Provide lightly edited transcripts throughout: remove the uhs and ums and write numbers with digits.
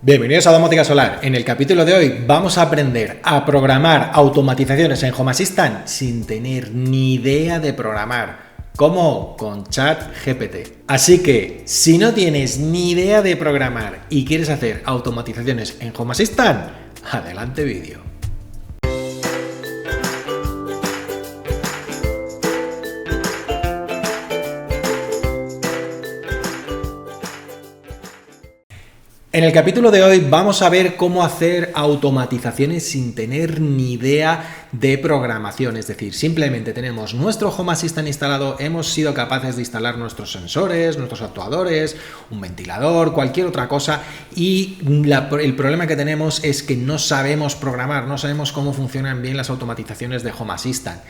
Bienvenidos a Domótica Solar. En el capítulo de hoy vamos a aprender a programar automatizaciones en Home Assistant sin tener ni idea de programar. ¿Cómo? Con ChatGPT. Así que, si no tienes ni idea de programar y quieres hacer automatizaciones en Home Assistant, adelante vídeo. En el capítulo de hoy vamos a ver cómo hacer automatizaciones sin tener ni idea de programación, es decir, simplemente tenemos nuestro Home Assistant instalado, hemos sido capaces de instalar nuestros sensores, nuestros actuadores, un ventilador, cualquier otra cosa y el problema que tenemos es que no sabemos programar, no sabemos cómo funcionan bien las automatizaciones de Home Assistant.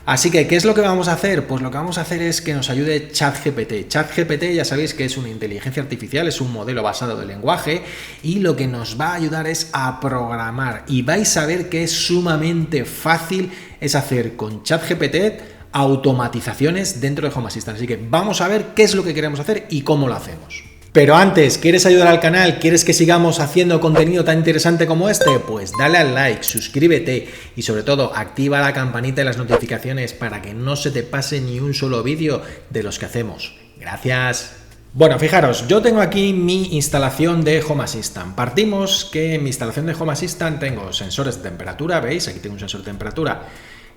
Así que, ¿qué es lo que vamos a hacer? Pues lo que vamos a hacer es que nos ayude ChatGPT. ChatGPT ya sabéis que es una inteligencia artificial, es un modelo basado de lenguaje y lo que nos va a ayudar es a programar. Y vais a ver que es sumamente fácil es hacer con ChatGPT automatizaciones dentro de Home Assistant. Así que vamos a ver qué es lo que queremos hacer y cómo lo hacemos. Pero antes, ¿quieres ayudar al canal? ¿Quieres que sigamos haciendo contenido tan interesante como este? Pues dale al like, suscríbete y sobre todo activa la campanita y las notificaciones para que no se te pase ni un solo vídeo de los que hacemos. Gracias. Bueno, fijaros, yo tengo aquí mi instalación de Home Assistant. Partimos que en mi instalación de Home Assistant tengo sensores de temperatura, ¿veis? Aquí tengo un sensor de temperatura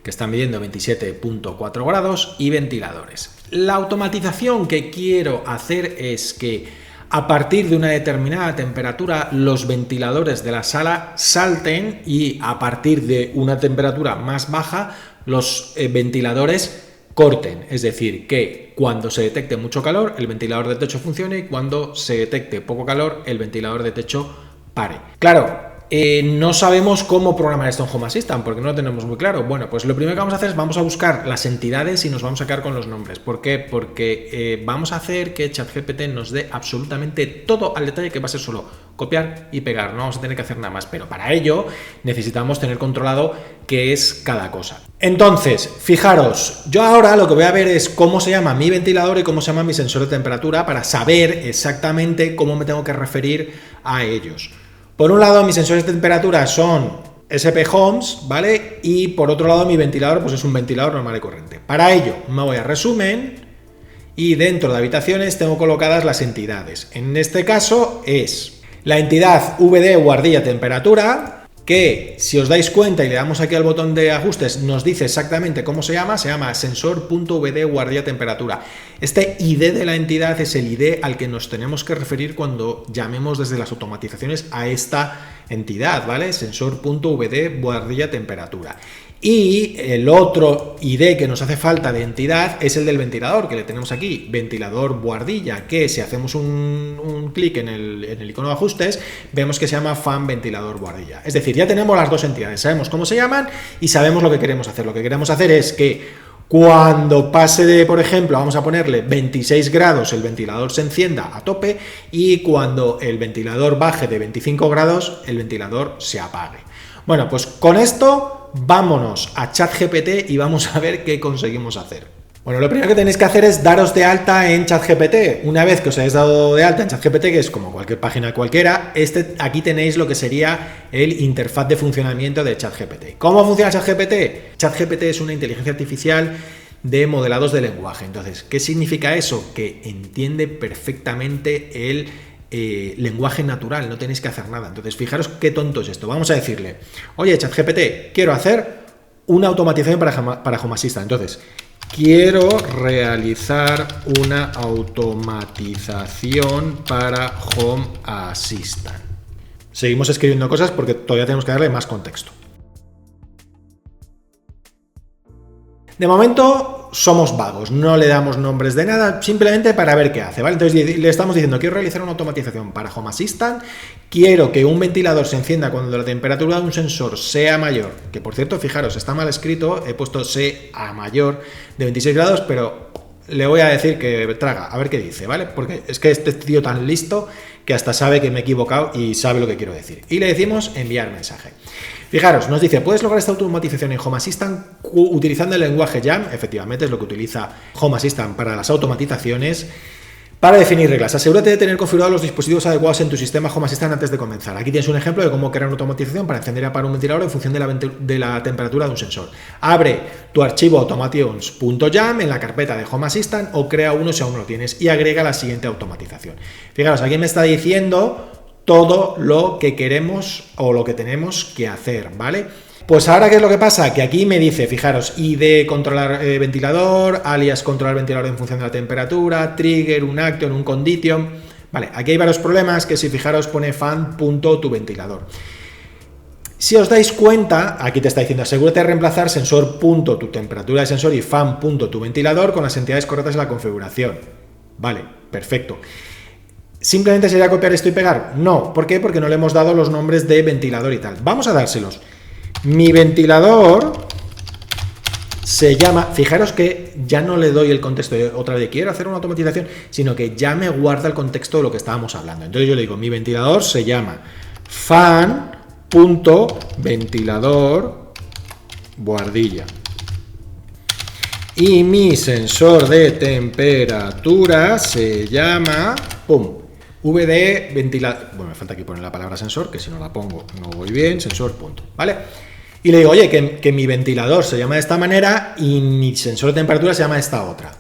que están midiendo 27.4 grados y ventiladores. La automatización que quiero hacer es que a partir de una determinada temperatura los ventiladores de la sala salten y a partir de una temperatura más baja los ventiladores corten, es decir, que cuando se detecte mucho calor el ventilador de techo funcione y cuando se detecte poco calor el ventilador de techo pare. Claro, no sabemos cómo programar esto en Home Assistant porque no lo tenemos muy claro. Bueno, pues lo primero que vamos a hacer es vamos a buscar las entidades y nos vamos a quedar con los nombres. ¿Por qué? Porque vamos a hacer que ChatGPT nos dé absolutamente todo al detalle, que va a ser solo copiar y pegar. No vamos a tener que hacer nada más, pero para ello necesitamos tener controlado qué es cada cosa. Entonces, fijaros, yo ahora lo que voy a ver es cómo se llama mi ventilador y cómo se llama mi sensor de temperatura para saber exactamente cómo me tengo que referir a ellos. Por un lado, mis sensores de temperatura son SP Homes, ¿vale? Y por otro lado, mi ventilador pues es un ventilador normal y corriente. Para ello, me voy a resumen y dentro de habitaciones tengo colocadas las entidades. En este caso es la entidad VD guardilla temperatura, que si os dais cuenta y le damos aquí al botón de ajustes, nos dice exactamente cómo se llama sensor.vd guardilla temperatura. Este ID de la entidad es el ID al que nos tenemos que referir cuando llamemos desde las automatizaciones a esta entidad, ¿vale? Sensor.vd guardilla temperatura. Y el otro ID que nos hace falta de entidad es el del ventilador, que le tenemos aquí, ventilador guardilla, que si hacemos un clic en el icono de ajustes, vemos que se llama fan ventilador guardilla. Es decir, ya tenemos las dos entidades, sabemos cómo se llaman y sabemos lo que queremos hacer. Lo que queremos hacer es que cuando pase de, por ejemplo, vamos a ponerle 26 grados, el ventilador se encienda a tope y cuando el ventilador baje de 25 grados, el ventilador se apague. Bueno, pues con esto vámonos a ChatGPT y vamos a ver qué conseguimos hacer. Bueno, lo primero que tenéis que hacer es daros de alta en ChatGPT. Una vez que os hayáis dado de alta en ChatGPT, que es como cualquier página cualquiera, aquí tenéis lo que sería el interfaz de funcionamiento de ChatGPT. ¿Cómo funciona ChatGPT? ChatGPT es una inteligencia artificial de modelados de lenguaje. Entonces, ¿qué significa eso? Que entiende perfectamente el lenguaje natural, no tenéis que hacer nada. Entonces, fijaros qué tonto es esto. Vamos a decirle, oye, ChatGPT, quiero hacer una automatización para Home Assistant. Entonces, quiero realizar una automatización para Home Assistant. Seguimos escribiendo cosas porque todavía tenemos que darle más contexto. De momento somos vagos, no le damos nombres de nada, simplemente para ver qué hace, ¿vale? Entonces le estamos diciendo, quiero realizar una automatización para Home Assistant, quiero que un ventilador se encienda cuando la temperatura de un sensor sea mayor, que por cierto, fijaros, está mal escrito, he puesto sea mayor de 26 grados, pero le voy a decir que traga, a ver qué dice, ¿vale? Porque es que este tío tan listo que hasta sabe que me he equivocado y sabe lo que quiero decir. Y le decimos enviar mensaje. Fijaros, nos dice, puedes lograr esta automatización en Home Assistant utilizando el lenguaje YAM, efectivamente es lo que utiliza Home Assistant para las automatizaciones, Para definir reglas, asegúrate de tener configurados los dispositivos adecuados en tu sistema Home Assistant antes de comenzar. Aquí tienes un ejemplo de cómo crear una automatización para encender y apagar un ventilador en función de la temperatura de un sensor. Abre tu archivo automations.jam en la carpeta de Home Assistant o crea uno si aún no lo tienes y agrega la siguiente automatización. Fijaros, aquí me está diciendo todo lo que queremos o lo que tenemos que hacer, ¿vale? Pues ahora, ¿qué es lo que pasa? Que aquí me dice, fijaros, ID controlar ventilador, alias controlar ventilador en función de la temperatura, trigger, un action, un condition. Vale, aquí hay varios problemas que si fijaros pone fan.tuVentilador. Si os dais cuenta, aquí te está diciendo, asegúrate de reemplazar sensor.tuTemperatura de sensor y fan.tuVentilador con las entidades correctas de la configuración. Vale, perfecto. ¿Simplemente sería copiar esto y pegar? No, ¿por qué? Porque no le hemos dado los nombres de ventilador y tal. Vamos a dárselos. Mi ventilador se llama, fijaros que ya no le doy el contexto de otra vez, quiero hacer una automatización, sino que ya me guarda el contexto de lo que estábamos hablando. Entonces yo le digo, mi ventilador se llama fan.ventilador buhardilla. Y mi sensor de temperatura se llama, pum, VD ventilador. Bueno, me falta aquí poner la palabra sensor, que si no la pongo no voy bien, sensor punto, ¿vale? Y le digo, oye, que mi ventilador se llama de esta manera y mi sensor de temperatura se llama de esta otra.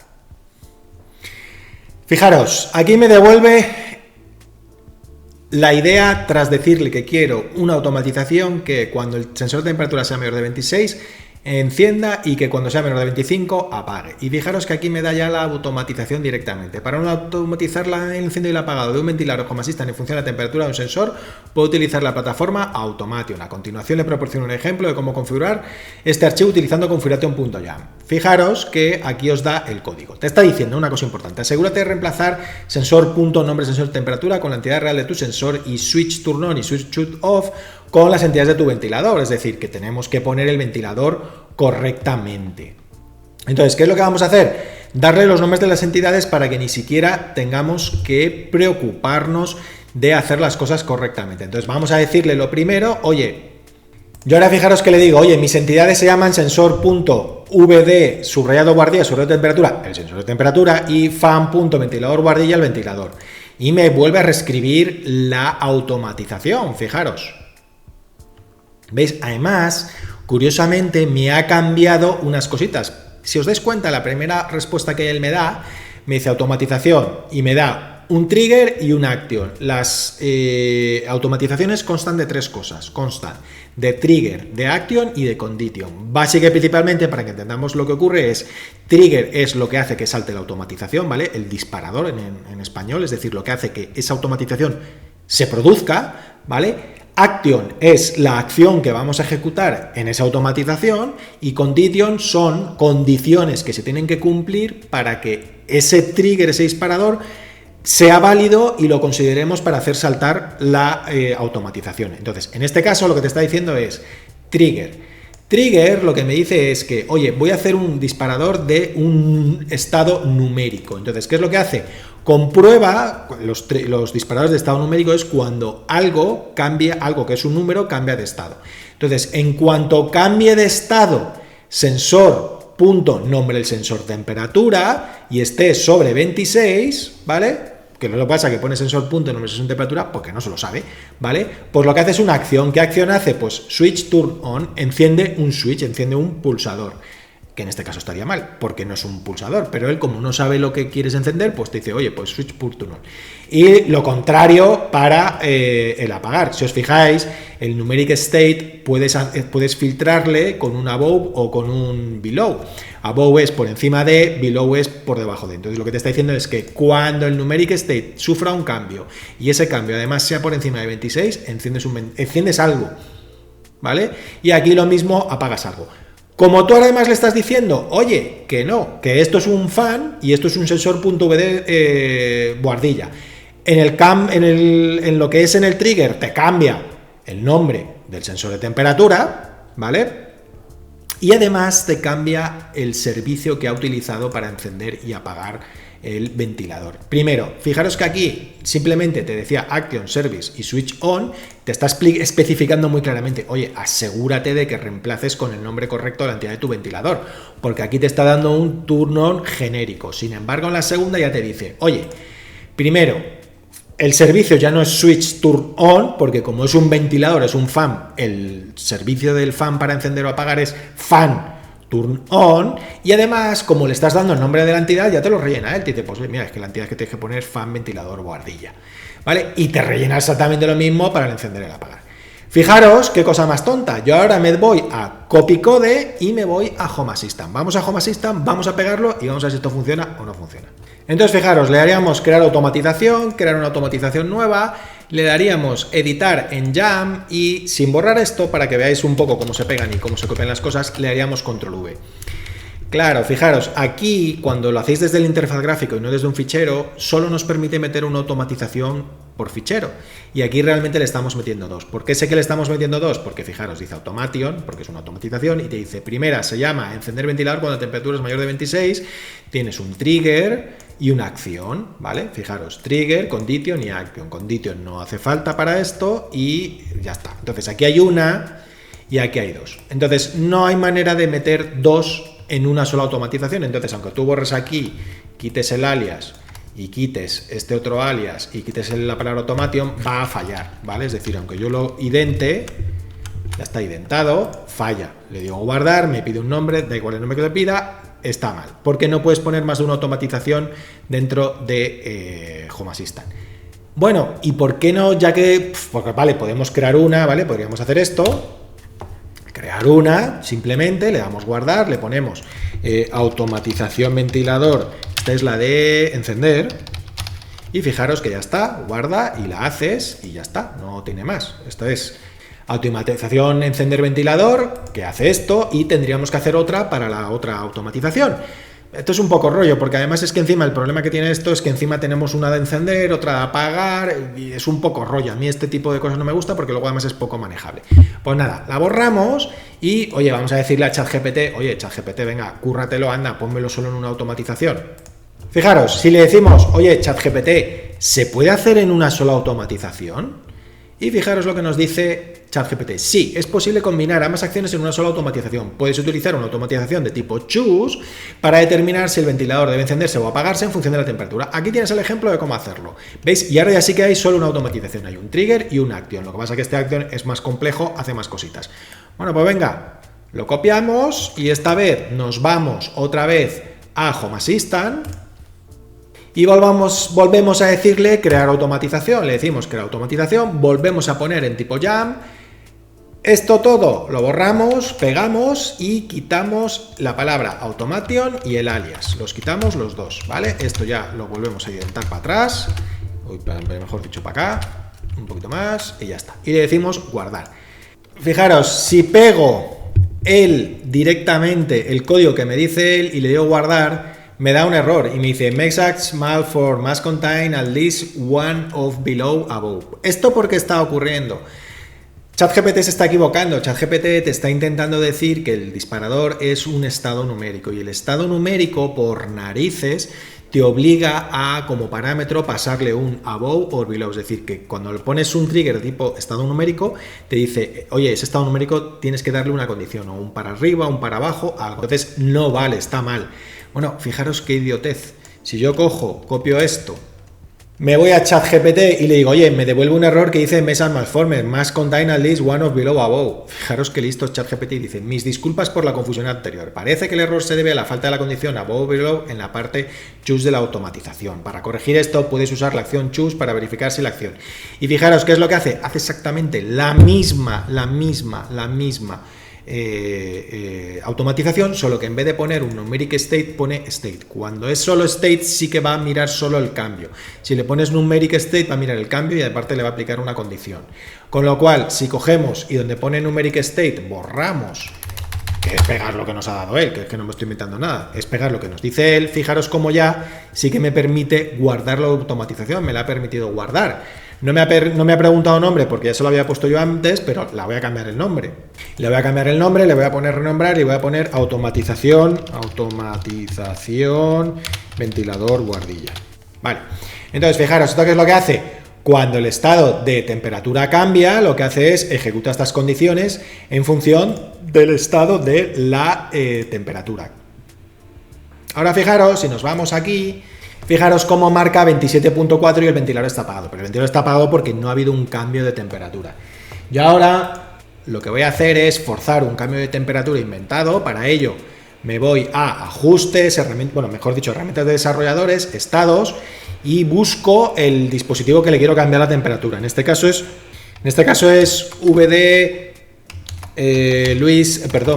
Fijaros, aquí me devuelve la idea tras decirle que quiero una automatización que cuando el sensor de temperatura sea mayor de 26 encienda y que cuando sea menor de 25 apague. Y fijaros que aquí me da ya la automatización directamente. Para no automatizar el encendido y el apagado de un ventilador Home Assistant en función de la temperatura de un sensor, puedo utilizar la plataforma Automation. A continuación le proporciono un ejemplo de cómo configurar este archivo utilizando configuration.jam. Fijaros que aquí os da el código. Te está diciendo una cosa importante. Asegúrate de reemplazar sensor.nombre sensor de temperatura con la entidad real de tu sensor y switch turn on y switch off con las entidades de tu ventilador, es decir, que tenemos que poner el ventilador correctamente. Entonces, ¿qué es lo que vamos a hacer? Darle los nombres de las entidades para que ni siquiera tengamos que preocuparnos de hacer las cosas correctamente. Entonces, vamos a decirle lo primero, oye, yo ahora fijaros que le digo, oye, mis entidades se llaman sensor.vd subrayado buhardilla, subrayado de temperatura, el sensor de temperatura, y fan.ventilador buhardilla, el ventilador. Y me vuelve a reescribir la automatización, fijaros. ¿Veis? Además, curiosamente, me ha cambiado unas cositas. Si os dais cuenta, la primera respuesta que él me dice automatización y me da un trigger y un action. Las automatizaciones constan de tres cosas. Constan de trigger, de action y de condition. Básica y principalmente, para que entendamos lo que ocurre, es trigger es lo que hace que salte la automatización, ¿vale? El disparador en español, es decir, lo que hace que esa automatización se produzca, ¿vale? Action es la acción que vamos a ejecutar en esa automatización y condition son condiciones que se tienen que cumplir para que ese trigger, ese disparador, sea válido y lo consideremos para hacer saltar la automatización. Entonces, en este caso lo que te está diciendo es trigger. Trigger lo que me dice es que, oye, voy a hacer un disparador de un estado numérico. Entonces, ¿qué es lo que hace? Comprueba, los disparadores de estado numérico es cuando algo cambia, algo que es un número cambia de estado. Entonces, en cuanto cambie de estado, sensor.nombre el sensor temperatura y esté sobre 26, ¿vale? Que no lo pasa que pone sensor.nombre sensor temperatura porque no se lo sabe, ¿vale? Pues lo que hace es una acción. ¿Qué acción hace? Pues switch turn on, enciende un switch, enciende un pulsador. Que en este caso estaría mal, porque no es un pulsador, pero él como no sabe lo que quieres encender, pues te dice, oye, pues switch turn on. Y lo contrario para el apagar. Si os fijáis, el numeric state puedes filtrarle con un above o con un below. Above es por encima de, below es por debajo de. Entonces lo que te está diciendo es que cuando el numeric state sufra un cambio y ese cambio además sea por encima de 26, enciendes algo, ¿vale? Y aquí lo mismo, apagas algo. Como tú además le estás diciendo, oye, que no, que esto es un fan y esto es un sensor.vd buhardilla. En lo que es en el trigger te cambia el nombre del sensor de temperatura, ¿vale? Y además te cambia el servicio que ha utilizado para encender y apagar el ventilador. Primero, fijaros que aquí simplemente te decía Action, Service y Switch On, te está especificando muy claramente, oye, asegúrate de que reemplaces con el nombre correcto la entidad de tu ventilador, porque aquí te está dando un turn on genérico. Sin embargo, en la segunda ya te dice, oye, Primero, el servicio ya no es switch turn on, porque como es un ventilador, es un fan, el servicio del fan para encender o apagar es fan turn on, y además, como le estás dando el nombre de la entidad, ya te lo rellena él. Te dice, pues mira, es que la entidad que tienes que poner es fan, ventilador, boardilla, ¿vale? Y te rellena exactamente lo mismo para el encender y el apagar. Fijaros qué cosa más tonta. Yo ahora me voy a copy code y me voy a Home Assistant. Vamos a Home Assistant, vamos a pegarlo y vamos a ver si esto funciona o no funciona. Entonces, fijaros, le daríamos crear automatización, crear una automatización nueva, le daríamos editar en Jam y sin borrar esto, para que veáis un poco cómo se pegan y cómo se copian las cosas, le daríamos control V. Claro, fijaros, aquí cuando lo hacéis desde el interfaz gráfico y no desde un fichero, solo nos permite meter una automatización por fichero. Y aquí realmente le estamos metiendo dos. ¿Por qué sé que le estamos metiendo dos? Porque fijaros, dice automation, porque es una automatización, y te dice, primera se llama encender ventilador cuando la temperatura es mayor de 26, tienes un trigger y una acción, ¿vale? Fijaros, trigger, condition y action. Condition no hace falta para esto y ya está. Entonces aquí hay una y aquí hay dos. Entonces no hay manera de meter dos en una sola automatización. Entonces, aunque tú borres aquí, quites el alias y quites este otro alias y quites la palabra automation, va a fallar, ¿vale? Es decir, aunque yo lo idente, ya está identado, falla. Le digo guardar, me pide un nombre, da igual el nombre que le pida, está mal, porque no puedes poner más de una automatización dentro de Home Assistant. Bueno, ¿y por qué no? Ya que, porque vale, podemos crear una, ¿vale? Podríamos hacer esto, crear una, simplemente le damos guardar, le ponemos automatización ventilador, esta es la de encender, y fijaros que ya está, guarda y la haces y ya está, no tiene más. Esto es automatización encender ventilador, que hace esto, y tendríamos que hacer otra para la otra automatización. Esto es un poco rollo, porque además es que encima el problema que tiene esto es que encima tenemos una de encender, otra de apagar, y es un poco rollo. A mí este tipo de cosas no me gusta porque luego además es poco manejable. Pues nada, la borramos y, oye, vamos a decirle a ChatGPT, oye, ChatGPT, venga, cúrratelo, anda, pónmelo solo en una automatización. Fijaros, si le decimos, oye, ChatGPT, ¿se puede hacer en una sola automatización? Y fijaros lo que nos dice ChatGPT. Sí, es posible combinar ambas acciones en una sola automatización. Puedes utilizar una automatización de tipo choose para determinar si el ventilador debe encenderse o apagarse en función de la temperatura. Aquí tienes el ejemplo de cómo hacerlo. ¿Veis? Y ahora ya sí que hay solo una automatización. Hay un trigger y una acción. Lo que pasa es que este acción es más complejo, hace más cositas. Bueno, pues venga, lo copiamos y esta vez nos vamos otra vez a Home Assistant. Y volvemos a decirle crear automatización, le decimos crear automatización, volvemos a poner en tipo Jam, esto todo lo borramos, pegamos y quitamos la palabra automation y el alias, los quitamos los dos, ¿vale? Esto ya lo volvemos a indentar para atrás, mejor dicho para acá, un poquito más y ya está. Y le decimos guardar. Fijaros, si pego directamente el código que me dice él y le digo guardar, me da un error y me dice makes small for must contain at least one of below above. ¿Esto por qué está ocurriendo? ChatGPT se está equivocando. ChatGPT te está intentando decir que el disparador es un estado numérico y el estado numérico, por narices, te obliga a, como parámetro, pasarle un above o below. Es decir, que cuando le pones un trigger tipo estado numérico, te dice, oye, ese estado numérico tienes que darle una condición, o un para arriba, un para abajo, algo. Entonces no vale, está mal. Bueno, fijaros qué idiotez. Si yo copio esto, me voy a ChatGPT y le digo, oye, me devuelve un error que dice mess and malformer, must contain at least one of below above. Fijaros qué listo es ChatGPT y dice, mis disculpas por la confusión anterior. Parece que el error se debe a la falta de la condición above o below en la parte choose de la automatización. Para corregir esto, puedes usar la acción choose para verificar si la acción. Y fijaros qué es lo que hace. Hace exactamente la misma automatización, solo que en vez de poner un numeric state pone state. Cuando es solo state sí que va a mirar solo el cambio. Si le pones numeric state va a mirar el cambio y aparte le va a aplicar una condición. Con lo cual, si cogemos y donde pone numeric state borramos, que es pegar lo que nos ha dado él, que es que no me estoy inventando nada, es pegar lo que nos dice él, fijaros cómo ya sí que me permite guardar la automatización, me la ha permitido guardar. No me ha preguntado nombre porque ya se lo había puesto yo antes, pero la voy a cambiar el nombre. Le voy a cambiar el nombre, le voy a poner renombrar y voy a poner automatización ventilador guardilla. Vale, entonces fijaros, ¿esto qué es lo que hace? Cuando el estado de temperatura cambia, lo que hace es ejecutar estas condiciones en función del estado de la temperatura. Ahora fijaros, si nos vamos aquí Fijaros cómo marca 27.4 y el ventilador está apagado. Pero el ventilador está apagado porque no ha habido un cambio de temperatura. Y ahora lo que voy a hacer es forzar un cambio de temperatura inventado. Para ello me voy a ajustes, herramientas de desarrolladores, estados, y busco el dispositivo que le quiero cambiar la temperatura. En este caso es VD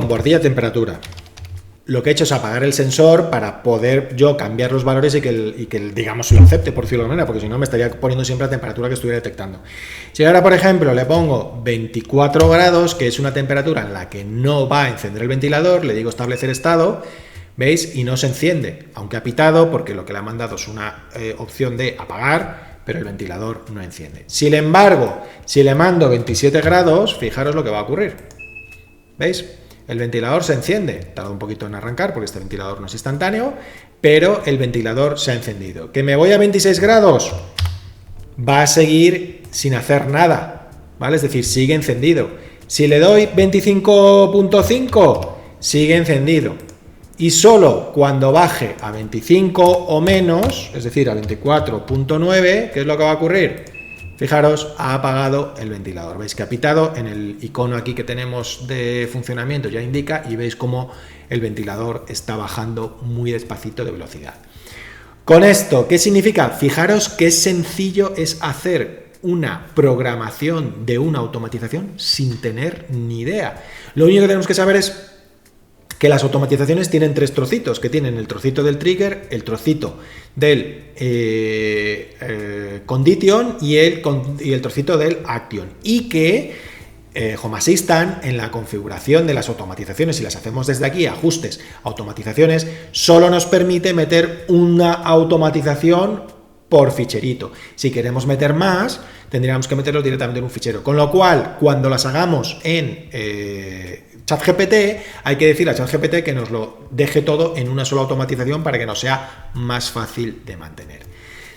Boardilla temperatura. Lo que he hecho es apagar el sensor para poder yo cambiar los valores y que digamos, lo acepte, por decirlo de alguna manera, porque si no me estaría poniendo siempre la temperatura que estuviera detectando. Si ahora, por ejemplo, le pongo 24 grados, que es una temperatura en la que no va a encender el ventilador, le digo establecer estado, ¿veis? Y no se enciende, aunque ha pitado, porque lo que le ha mandado es una opción de apagar, pero el ventilador no enciende. Sin embargo, si le mando 27 grados, fijaros lo que va a ocurrir. ¿Veis? El ventilador se enciende, tarda un poquito en arrancar porque este ventilador no es instantáneo, pero el ventilador se ha encendido. ¿Que me voy a 26 grados? Va a seguir sin hacer nada, ¿vale? Es decir, sigue encendido. Si le doy 25.5, sigue encendido. Y solo cuando baje a 25 o menos, es decir, a 24.9, ¿qué es lo que va a ocurrir? Fijaros, ha apagado el ventilador. Veis que ha pitado, en el icono aquí que tenemos de funcionamiento ya indica, y veis cómo el ventilador está bajando muy despacito de velocidad. Con esto, ¿qué significa? Fijaros qué sencillo es hacer una programación de una automatización sin tener ni idea. Lo único que tenemos que saber es que las automatizaciones tienen tres trocitos, que tienen el trocito del trigger, el trocito del condition y el trocito del action, y que Home Assistant en la configuración de las automatizaciones, si las hacemos desde aquí, ajustes, automatizaciones, solo nos permite meter una automatización por ficherito. Si queremos meter más, tendríamos que meterlo directamente en un fichero, con lo cual cuando las hagamos en ChatGPT, hay que decir a ChatGPT que nos lo deje todo en una sola automatización para que nos sea más fácil de mantener.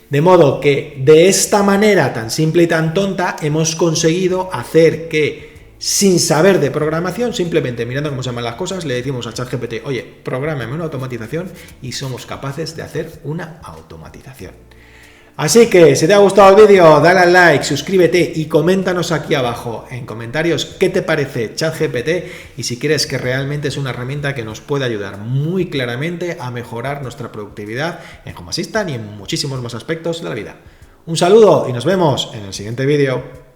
De modo que de esta manera tan simple y tan tonta hemos conseguido hacer que, sin saber de programación, simplemente mirando cómo se llaman las cosas, le decimos a ChatGPT, oye, prográmame una automatización, y somos capaces de hacer una automatización. Así que, si te ha gustado el vídeo, dale al like, suscríbete y coméntanos aquí abajo en comentarios qué te parece ChatGPT y si crees que realmente es una herramienta que nos puede ayudar muy claramente a mejorar nuestra productividad en Home Assistant y en muchísimos más aspectos de la vida. Un saludo y nos vemos en el siguiente vídeo.